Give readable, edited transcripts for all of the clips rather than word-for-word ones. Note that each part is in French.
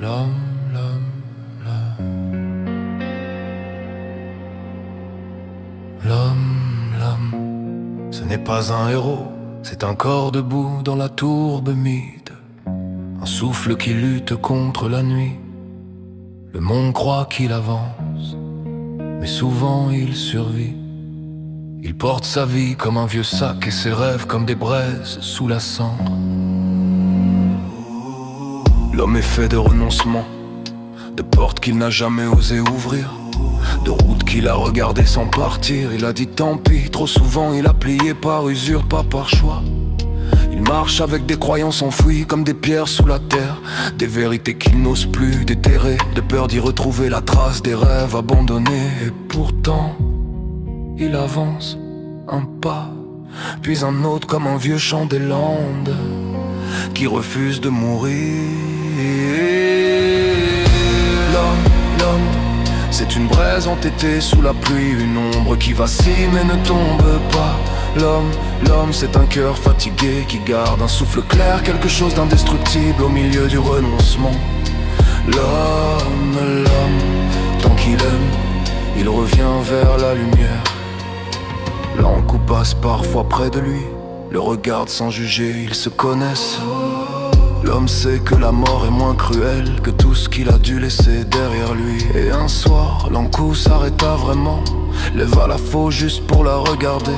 L'homme, ce n'est pas un héros, c'est un corps debout dans la tourbe humide, un souffle qui lutte contre la nuit. Le monde croit qu'il avance, mais souvent il survit. Il porte sa vie comme un vieux sac et ses rêves comme des braises sous la cendre. L'homme est fait de renoncements, de portes qu'il n'a jamais osé ouvrir, de routes qu'il a regardées sans partir. Il a dit tant pis, trop souvent il a plié par usure, pas par choix. Il marche avec des croyances enfouies comme des pierres sous la terre, des vérités qu'il n'ose plus déterrer, de peur d'y retrouver la trace des rêves abandonnés. Et pourtant, il avance un pas, puis un autre comme un vieux chant des Landes qui refuse de mourir. L'homme, c'est une braise entêtée sous la pluie, une ombre qui vacille mais ne tombe pas. L'homme, c'est un cœur fatigué qui garde un souffle clair, quelque chose d'indestructible au milieu du renoncement. L'homme, tant qu'il aime, il revient vers la lumière. L'encou passe parfois près de lui, le regarde sans juger, ils se connaissent. L'homme sait que la mort est moins cruelle que tout ce qu'il a dû laisser derrière lui. Et un soir, l'encou s'arrêta vraiment, leva la faux juste pour la regarder,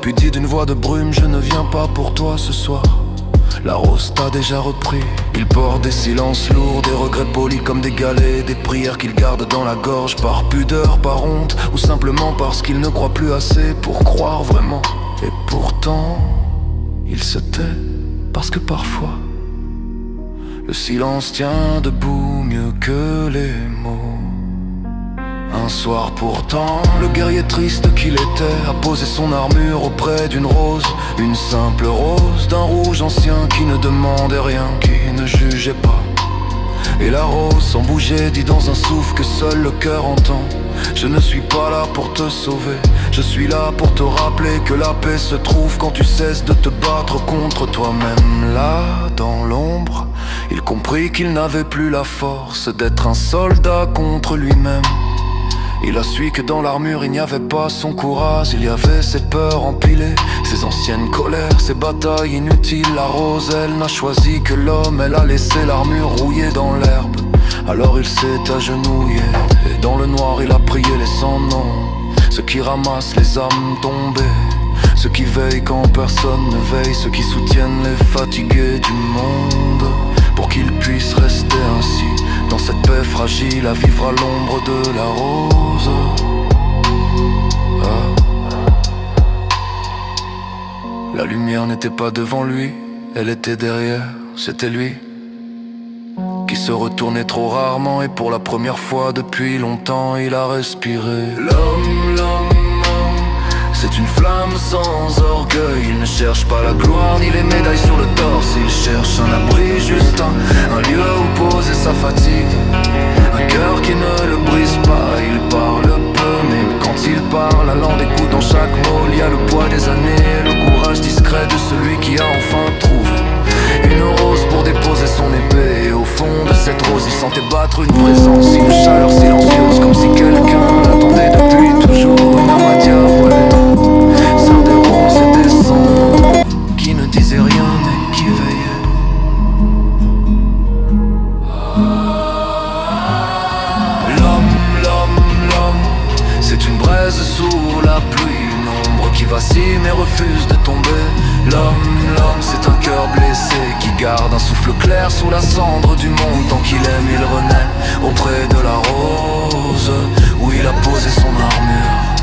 puis dit d'une voix de brume: je ne viens pas pour toi ce soir. La rose t'a déjà repris. Il porte des silences lourds, des regrets polis comme des galets, des prières qu'il garde dans la gorge par pudeur, par honte, ou simplement parce qu'il ne croit plus assez pour croire vraiment. Et pourtant, il se tait parce que parfois le silence tient debout mieux que les mots. Un soir pourtant, le guerrier triste qu'il était a posé son armure auprès d'une rose, une simple rose d'un rouge ancien qui ne demandait rien, qui ne jugeait pas. Et la rose, sans bouger, dit dans un souffle que seul le cœur entend: je ne suis pas là pour te sauver, je suis là pour te rappeler que la paix se trouve quand tu cesses de te battre contre toi-même. Là, dans l'ombre, il comprit qu'il n'avait plus la force d'être un soldat contre lui-même. Il a su que dans l'armure il n'y avait pas son courage, il y avait ses peurs empilées, ses anciennes colères, ses batailles inutiles. La rose, elle n'a choisi que l'homme, elle a laissé l'armure rouillée dans l'herbe. Alors il s'est agenouillé, et dans le noir il a prié les sans nom, ceux qui ramassent les âmes tombées, ceux qui veillent quand personne ne veille, ceux qui soutiennent les fatigués du monde, pour qu'ils puissent rester ainsi dans cette paix fragile, à vivre à l'ombre de la rose. La lumière n'était pas devant lui, elle était derrière, c'était lui qui se retournait trop rarement, et pour la première fois depuis longtemps il a respiré. L'homme, c'est une flamme sans orgueil. Il ne cherche pas la gloire ni les médailles sur le torse. Il cherche un abri, juste un lieu où poser sa fatigue, un cœur qui ne le brise pas. Il parle peu, mais quand il parle, la langue écoute dans chaque mot. Il y a le poids des années et le courage discret de celui qui a enfin trouvé une rose pour déposer son épée. Et au fond de cette rose, il sentait battre une présence, une chaleur silencieuse, comme si quelqu'un l'attendait depuis toujours. Une âme à diavoler, sœur des roses et des cendres, qui ne disait rien mais qui veillait. L'homme, c'est une braise sous la pluie, une ombre qui vacille mais refuse de tomber. L'homme, c'est un cœur blessé qui garde un souffle clair sous la cendre du monde. Tant qu'il aime, il renaît auprès de la rose où il a posé son armure.